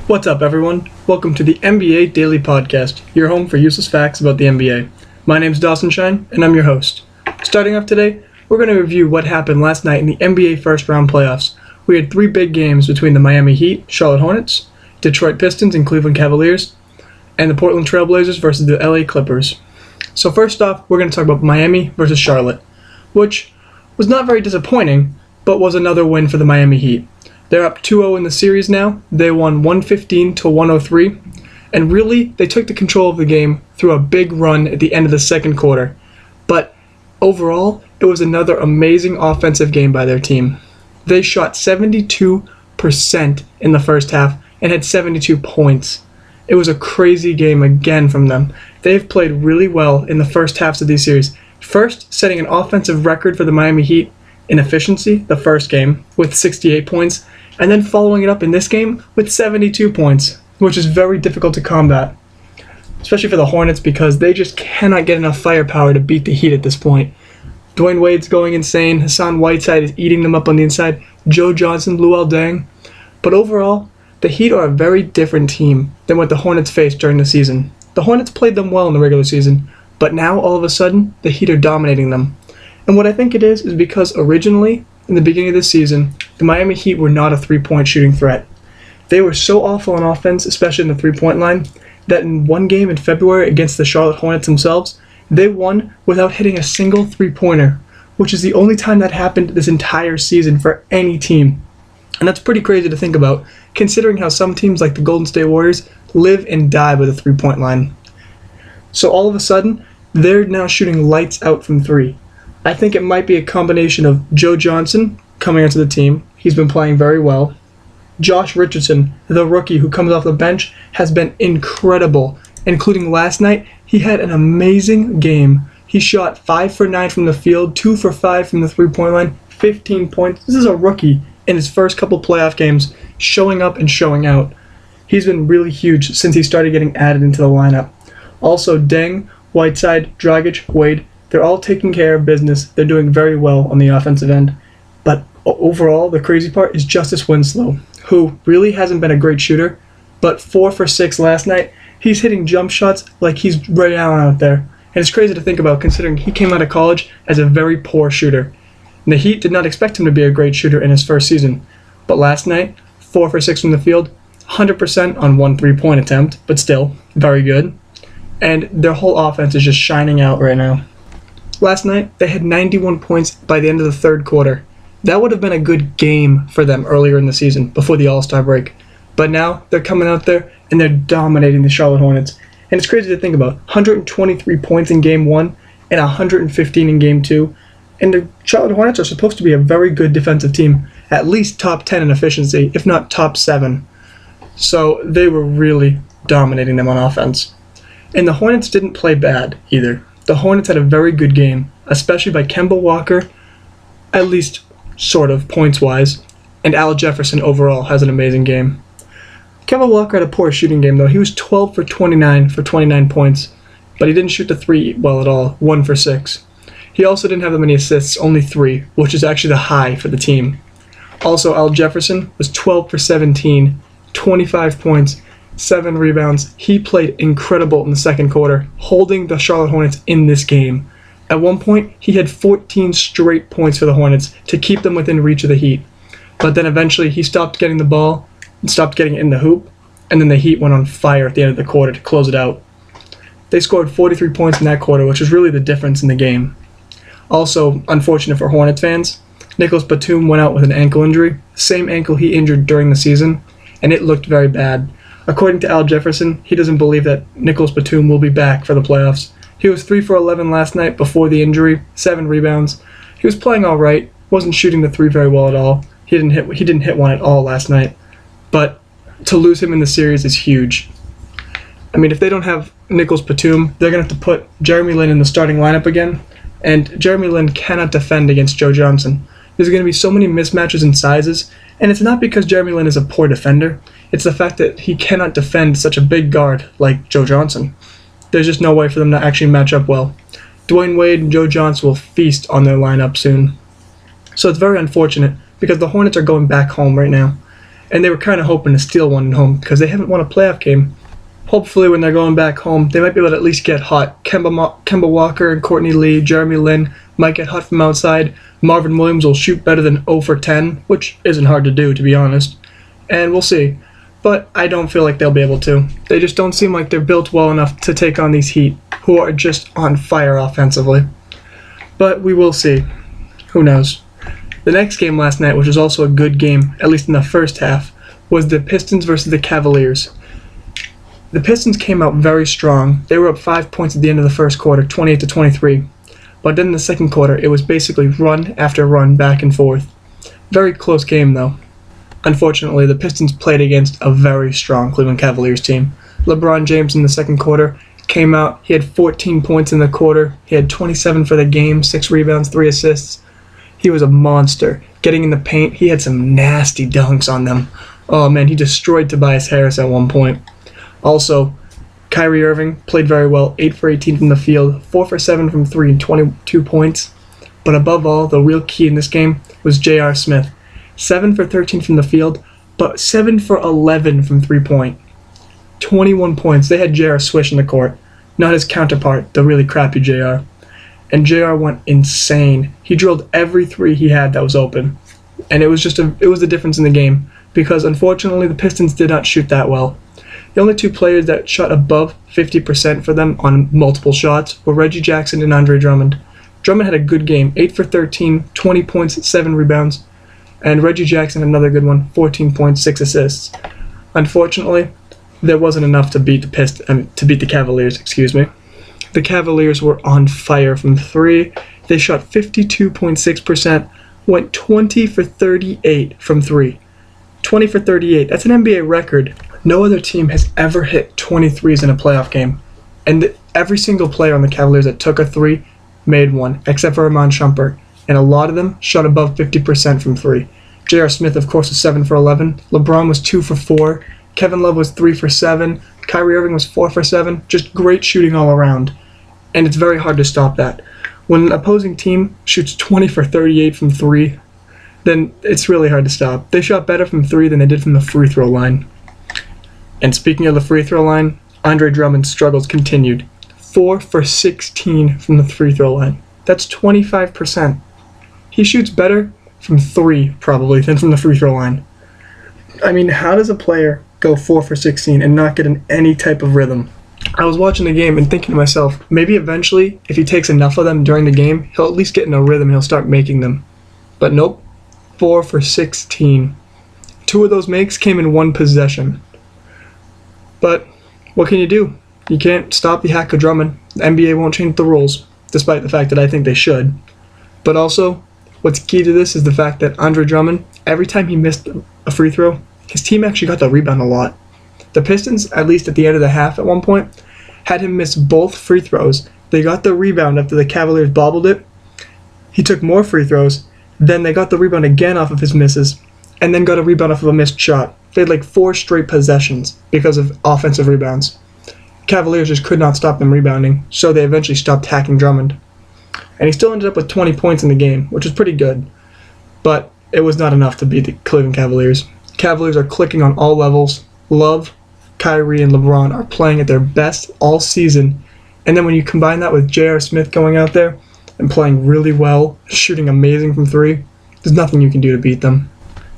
What's up, everyone? Welcome to the NBA Daily Podcast, your home for useless facts about the NBA. My name's Dawson Shine, and I'm your host. Starting off today, we're going to review what happened last night in the NBA first-round playoffs. We had three big games between the Miami Heat, Charlotte Hornets, Detroit Pistons, and Cleveland Cavaliers, and the Portland Trail Blazers versus the LA Clippers. So first off, we're going to talk about Miami versus Charlotte, which was not very disappointing, but was another win for the Miami Heat. They're up 2-0 in the series now. They won 115-103, and really, they took the control of the game through a big run at the end of the second quarter. But overall, it was another amazing offensive game by their team. They shot 72% in the first half and had 72 points. It was a crazy game again from them. They've played really well in the first halves of these series. First, setting an offensive record for the Miami Heat in efficiency, the first game, with 68 points, and then following it up in this game with 72 points, which is very difficult to combat, especially for the Hornets because they just cannot get enough firepower to beat the Heat at this point. Dwayne Wade's going insane, Hassan Whiteside is eating them up on the inside, Joe Johnson, Luol Deng. But overall, the Heat are a very different team than what the Hornets faced during the season. The Hornets played them well in the regular season, but now all of a sudden, the Heat are dominating them. And what I think it is because originally, in the beginning of this season, the Miami Heat were not a three-point shooting threat. They were so awful on offense, especially in the three-point line, that in one game in February against the Charlotte Hornets themselves, they won without hitting a single three-pointer, which is the only time that happened this entire season for any team. And that's pretty crazy to think about, considering how some teams like the Golden State Warriors live and die by the three-point line. So all of a sudden, they're now shooting lights out from three. I think it might be a combination of Joe Johnson coming onto the team. He's been playing very well. Josh Richardson, the rookie who comes off the bench, has been incredible. Including last night, he had an amazing game. He shot 5 for 9 from the field, 2 for 5 from the three-point line, 15 points. This is a rookie in his first couple playoff games, showing up and showing out. He's been really huge since he started getting added into the lineup. Also, Deng, Whiteside, Dragic, Wade, they're all taking care of business. They're doing very well on the offensive end. But overall, the crazy part is Justice Winslow, who really hasn't been a great shooter, but 4 for 6 last night. He's hitting jump shots like he's Ray Allen out there. And it's crazy to think about considering he came out of college as a very poor shooter. And the Heat did not expect him to be a great shooter in his first season. But last night, 4 for 6 from the field, 100% on one three-point attempt, but still, very good. And their whole offense is just shining out right now. Last night, they had 91 points by the end of the third quarter. That would have been a good game for them earlier in the season, before the All-Star break. But now, they're coming out there, and they're dominating the Charlotte Hornets. And it's crazy to think about. 123 points in Game 1, and 115 in Game 2. And the Charlotte Hornets are supposed to be a very good defensive team, at least top 10 in efficiency, if not top 7. So they were really dominating them on offense. And the Hornets didn't play bad, either. The Hornets had a very good game, especially by Kemba Walker, at least sort of points-wise, and Al Jefferson overall has an amazing game. Kemba Walker had a poor shooting game, though. He was 12 for 29 for 29 points, but he didn't shoot the three well at all, 1 for 6. He also didn't have that many assists, only 3, which is actually the high for the team. Also, Al Jefferson was 12 for 17, 25 points, 7 rebounds. He played incredible in the second quarter, holding the Charlotte Hornets in this game. At one point, he had 14 straight points for the Hornets to keep them within reach of the Heat. But then eventually, he stopped getting the ball and stopped getting it in the hoop, and then the Heat went on fire at the end of the quarter to close it out. They scored 43 points in that quarter, which was really the difference in the game. Also, unfortunate for Hornets fans, Nicholas Batum went out with an ankle injury, same ankle he injured during the season, and it looked very bad. According to Al Jefferson, he doesn't believe that Nicholas Batum will be back for the playoffs. He was 3 for 11 last night before the injury, 7 rebounds. He was playing all right, wasn't shooting the three very well at all. He didn't hit one at all last night. But to lose him in the series is huge. I mean, if they don't have Nicholas Batum, they're going to have to put Jeremy Lin in the starting lineup again, and Jeremy Lin cannot defend against Joe Johnson. There's going to be so many mismatches in sizes, and it's not because Jeremy Lin is a poor defender. It's the fact that he cannot defend such a big guard like Joe Johnson. There's just no way for them to actually match up well. Dwayne Wade and Joe Johnson will feast on their lineup soon. So it's very unfortunate because the Hornets are going back home right now. and they were kind of hoping to steal one at home because they haven't won a playoff game. Hopefully when they're going back home, they might be able to at least get hot. Kemba Walker and Courtney Lee, Jeremy Lin might get hot from outside. Marvin Williams will shoot better than 0 for 10, which isn't hard to do, to be honest. And we'll see. But I don't feel like they'll be able to. They just don't seem like they're built well enough to take on these Heat, who are just on fire offensively. But we will see. Who knows? The next game last night, which was also a good game, at least in the first half, was the Pistons versus the Cavaliers. The Pistons came out very strong. They were up 5 points at the end of the first quarter, 28-23. But then in the second quarter, it was basically run after run back and forth. Very close game, though. Unfortunately, the Pistons played against a very strong Cleveland Cavaliers team. LeBron James in the second quarter came out. He had 14 points in the quarter. He had 27 for the game, 6 rebounds, 3 assists. He was a monster. Getting in the paint, he had some nasty dunks on them. Oh man, he destroyed Tobias Harris at one point. Also, Kyrie Irving played very well, 8 for 18 from the field, 4 for 7 from 3, and 22 points. But above all, the real key in this game was J.R. Smith. 7 for 13 from the field, but 7 for 11 from 3-point. 21 points. They had J.R. swish in the court, not his counterpart, the really crappy J.R. And J.R. went insane. He drilled every 3 he had that was open. And it was the difference in the game, because unfortunately the Pistons did not shoot that well. The only 2 players that shot above 50% for them on multiple shots were Reggie Jackson and Andre Drummond. Drummond had a good game, 8 for 13, 20 points, 7 rebounds. And Reggie Jackson, another good one, 14 points, 6 assists. Unfortunately, there wasn't enough to beat the Cavaliers, The Cavaliers were on fire from 3. They shot 52.6%, went 20 for 38 from 3. 20 for 38, that's an NBA record. No other team has ever hit 23s in a playoff game. And every single player on the Cavaliers that took a 3 made one, except for Iman Shumpert. And a lot of them shot above 50% from 3. J.R. Smith, of course, was 7 for 11. LeBron was 2 for 4. Kevin Love was 3 for 7. Kyrie Irving was 4 for 7. Just great shooting all around. And it's very hard to stop that. When an opposing team shoots 20 for 38 from 3, then it's really hard to stop. They shot better from 3 than they did from the free throw line. And speaking of the free throw line, Andre Drummond's struggles continued. 4 for 16 from the free throw line. That's 25%. He shoots better from 3, probably, than from the free throw line. I mean, how does a player go 4 for 16 and not get in any type of rhythm? I was watching the game and thinking to myself, maybe eventually, if he takes enough of them during the game, he'll at least get in a rhythm and he'll start making them. But nope, 4 for 16. 2 of those makes came in 1 possession. But what can you do? You can't stop the hack of Drummond. The NBA won't change the rules, despite the fact that I think they should. But also, what's key to this is the fact that Andre Drummond, every time he missed a free throw, his team actually got the rebound a lot. The Pistons, at least at the end of the half at one point, had him miss both free throws. They got the rebound after the Cavaliers bobbled it. He took more free throws. Then they got the rebound again off of his misses, and then got a rebound off of a missed shot. They had like 4 straight possessions because of offensive rebounds. Cavaliers just could not stop them rebounding, so they eventually stopped hacking Drummond. And he still ended up with 20 points in the game, which is pretty good. But it was not enough to beat the Cleveland Cavaliers. Cavaliers are clicking on all levels. Love, Kyrie, and LeBron are playing at their best all season. And then when you combine that with J.R. Smith going out there and playing really well, shooting amazing from 3, there's nothing you can do to beat them.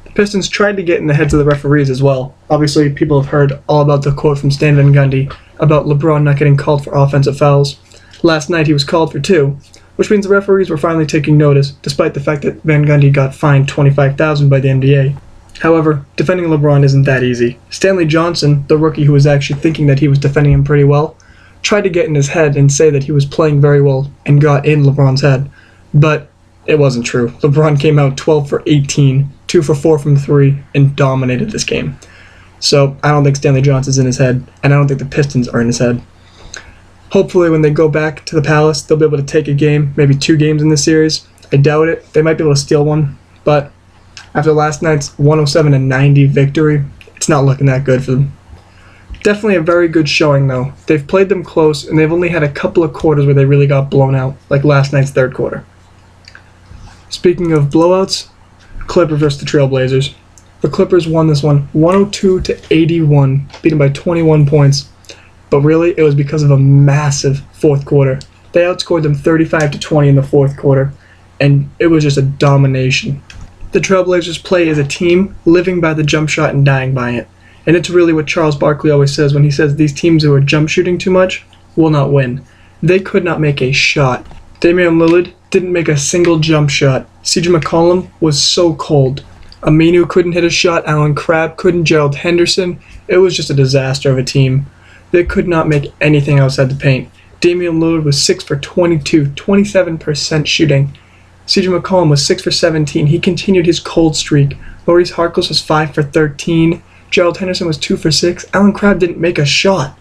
The Pistons tried to get in the heads of the referees as well. Obviously, people have heard all about the quote from Stan Van Gundy about LeBron not getting called for offensive fouls. Last night he was called for 2, which means the referees were finally taking notice, despite the fact that Van Gundy got fined $25,000 by the NBA. However, defending LeBron isn't that easy. Stanley Johnson, the rookie who was actually thinking that he was defending him pretty well, tried to get in his head and say that he was playing very well and got in LeBron's head. But it wasn't true. LeBron came out 12 for 18, 2 for 4 from 3, and dominated this game. So I don't think Stanley Johnson's in his head, and I don't think the Pistons are in his head. Hopefully when they go back to the Palace, they'll be able to take a game, maybe 2 games in this series. I doubt it. They might be able to steal one, but after last night's 107-90 victory, it's not looking that good for them. Definitely a very good showing, though. They've played them close, and they've only had a couple of quarters where they really got blown out, like last night's third quarter. Speaking of blowouts, Clippers versus the Trailblazers. The Clippers won this one 102-81, beaten by 21 points. But really, it was because of a massive fourth quarter. They outscored them 35-20 in the fourth quarter, and it was just a domination. The Trailblazers play as a team, living by the jump shot and dying by it. And it's really what Charles Barkley always says when he says these teams who are jump shooting too much will not win. They could not make a shot. Damian Lillard didn't make a single jump shot. CJ McCollum was so cold. Aminu couldn't hit a shot. Alan Crabb couldn't. Gerald Henderson. It was just a disaster of a team. They could not make anything outside the paint. Damian Lillard was 6 for 22, 27% shooting. CJ McCollum was 6 for 17. He continued his cold streak. Maurice Harkless was 5 for 13. Gerald Henderson was 2 for 6. Alan Crabb didn't make a shot.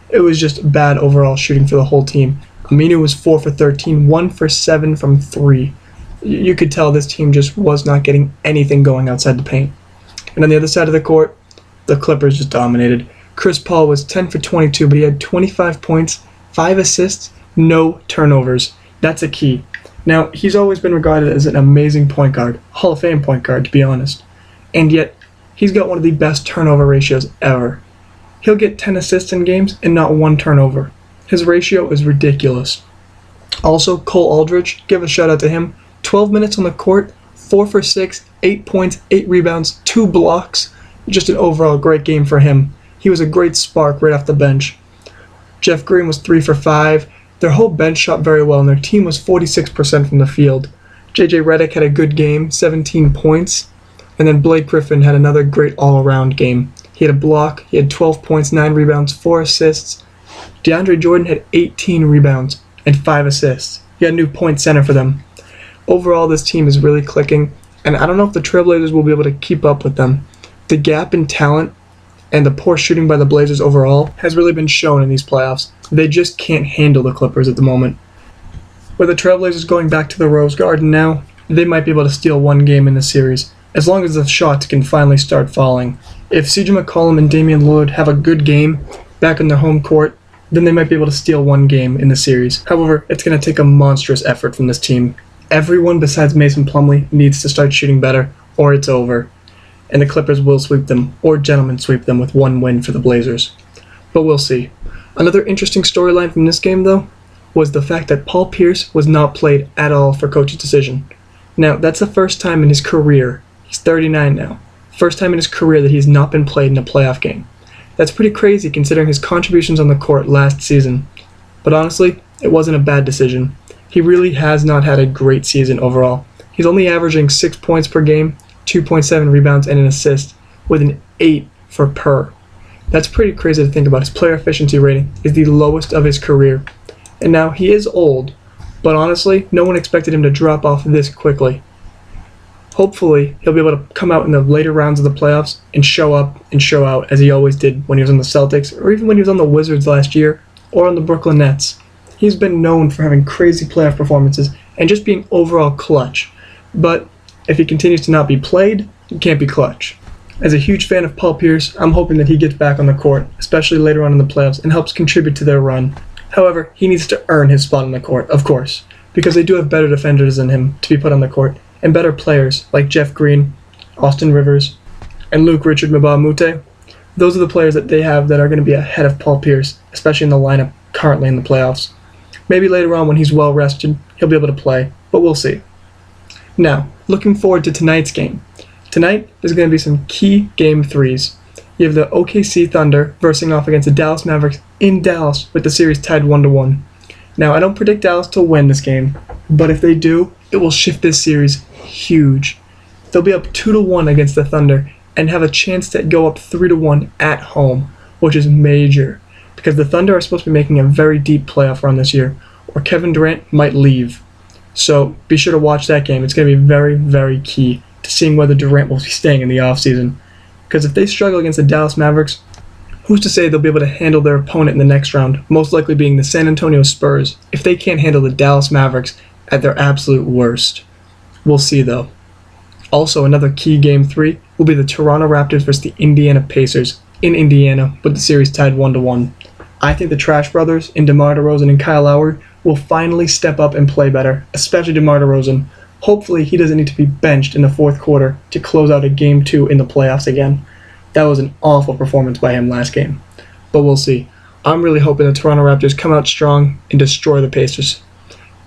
It was just bad overall shooting for the whole team. Aminu was 4 for 13, 1 for 7 from 3. You could tell this team just was not getting anything going outside the paint. And on the other side of the court, the Clippers just dominated. Chris Paul was 10 for 22, but he had 25 points, 5 assists, no turnovers. That's a key. Now, he's always been regarded as an amazing point guard, Hall of Fame point guard, to be honest. And yet, he's got one of the best turnover ratios ever. He'll get 10 assists in games and not one turnover. His ratio is ridiculous. Also, Cole Aldridge, give a shout out to him. 12 minutes on the court, 4 for 6, 8 points, 8 rebounds, 2 blocks. Just an overall great game for him. He was a great spark right off the bench. Jeff Green was 3 for 5. Their whole bench shot very well, and their team was 46% from the field. JJ Redick had a good game, 17 points. And then Blake Griffin had another great all-around game. He had a block, he had 12 points, 9 rebounds, 4 assists. DeAndre Jordan had 18 rebounds and 5 assists. He had a new point center for them. Overall, this team is really clicking, and I don't know if the Trailblazers will be able to keep up with them. The gap in talent and the poor shooting by the Blazers overall has really been shown in these playoffs. They just can't handle the Clippers at the moment. With the Trailblazers going back to the Rose Garden now, they might be able to steal one game in the series, as long as the shots can finally start falling. If CJ McCollum and Damian Lillard have a good game back in their home court, then they might be able to steal one game in the series. However, it's going to take a monstrous effort from this team. Everyone besides Mason Plumlee needs to start shooting better, or it's over. And the Clippers will sweep them, or gentlemen sweep them with one win for the Blazers. But we'll see. Another interesting storyline from this game, though, was the fact that Paul Pierce was not played at all for coach's decision. Now, that's the first time in his career, he's 39 now, first time in his career that he's not been played in a playoff game. That's pretty crazy considering his contributions on the court last season. But honestly, it wasn't a bad decision. He really has not had a great season overall. He's only averaging 6 points per game, 2.7 rebounds, and an assist, with an 8 for per. That's pretty crazy to think about. His player efficiency rating is the lowest of his career. And now, he is old, but honestly, no one expected him to drop off this quickly. Hopefully, he'll be able to come out in the later rounds of the playoffs and show up and show out as he always did when he was on the Celtics, or even when he was on the Wizards last year, or on the Brooklyn Nets. He's been known for having crazy playoff performances and just being overall clutch. But if he continues to not be played, he can't be clutch. As a huge fan of Paul Pierce, I'm hoping that he gets back on the court, especially later on in the playoffs, and helps contribute to their run. However, he needs to earn his spot on the court, of course, because they do have better defenders than him to be put on the court, and better players like Jeff Green, Austin Rivers, and Luke Richard Mbah a Moute. Those are the players that they have that are going to be ahead of Paul Pierce, especially in the lineup currently in the playoffs. Maybe later on when he's well rested, he'll be able to play, but we'll see. Now, looking forward to tonight's game. Tonight, there's going to be some key Game 3s. You have the OKC Thunder versing off against the Dallas Mavericks in Dallas with the series tied 1-1. Now, I don't predict Dallas to win this game, but if they do, it will shift this series huge. They'll be up 2-1 against the Thunder and have a chance to go up 3-1 at home, which is major, because the Thunder are supposed to be making a very deep playoff run this year, or Kevin Durant might leave. So be sure to watch that game. It's going to be very, very key to seeing whether Durant will be staying in the offseason. Because if they struggle against the Dallas Mavericks, who's to say they'll be able to handle their opponent in the next round, most likely being the San Antonio Spurs, if they can't handle the Dallas Mavericks at their absolute worst. We'll see, though. Also, another key Game 3 will be the Toronto Raptors versus the Indiana Pacers in Indiana, with the series tied 1-1. I think the Trash Brothers in DeMar DeRozan and Kyle Lowry will finally step up and play better, especially DeMar DeRozan. Hopefully he doesn't need to be benched in the fourth quarter to close out a Game 2 in the playoffs again. That was an awful performance by him last game. But we'll see. I'm really hoping the Toronto Raptors come out strong and destroy the Pacers.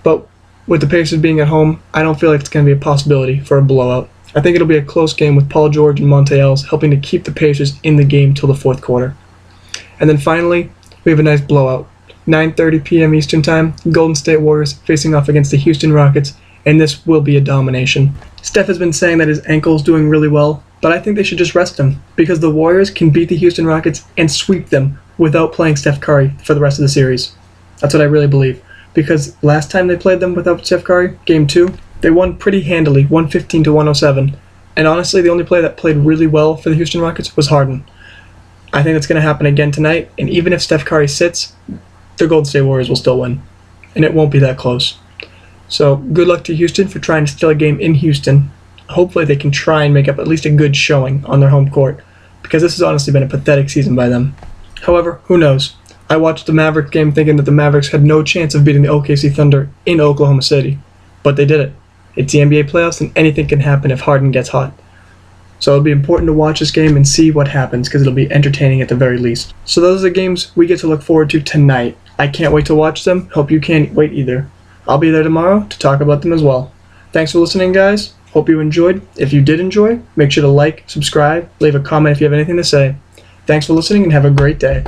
But with the Pacers being at home, I don't feel like it's going to be a possibility for a blowout. I think it'll be a close game with Paul George and Monte Ellis helping to keep the Pacers in the game till the fourth quarter. And then finally, we have a nice blowout. 9:30 p.m. Eastern Time, Golden State Warriors facing off against the Houston Rockets, and this will be a domination. Steph has been saying that his ankle is doing really well, but I think they should just rest him, because the Warriors can beat the Houston Rockets and sweep them without playing Steph Curry for the rest of the series. That's what I really believe, because last time they played them without Steph Curry, Game 2, they won pretty handily, 115-107, and honestly, the only player that played really well for the Houston Rockets was Harden. I think that's going to happen again tonight, and even if Steph Curry sits, the Golden State Warriors will still win, and it won't be that close. So good luck to Houston for trying to steal a game in Houston. Hopefully they can try and make up at least a good showing on their home court, because this has honestly been a pathetic season by them. However, who knows? I watched the Mavericks game thinking that the Mavericks had no chance of beating the OKC Thunder in Oklahoma City, but they did it. It's the NBA playoffs, and anything can happen if Harden gets hot. So it'll be important to watch this game and see what happens, because it'll be entertaining at the very least. So those are the games we get to look forward to tonight. I can't wait to watch them. Hope you can't wait either. I'll be there tomorrow to talk about them as well. Thanks for listening, guys. Hope you enjoyed. If you did enjoy, make sure to like, subscribe, leave a comment if you have anything to say. Thanks for listening and have a great day.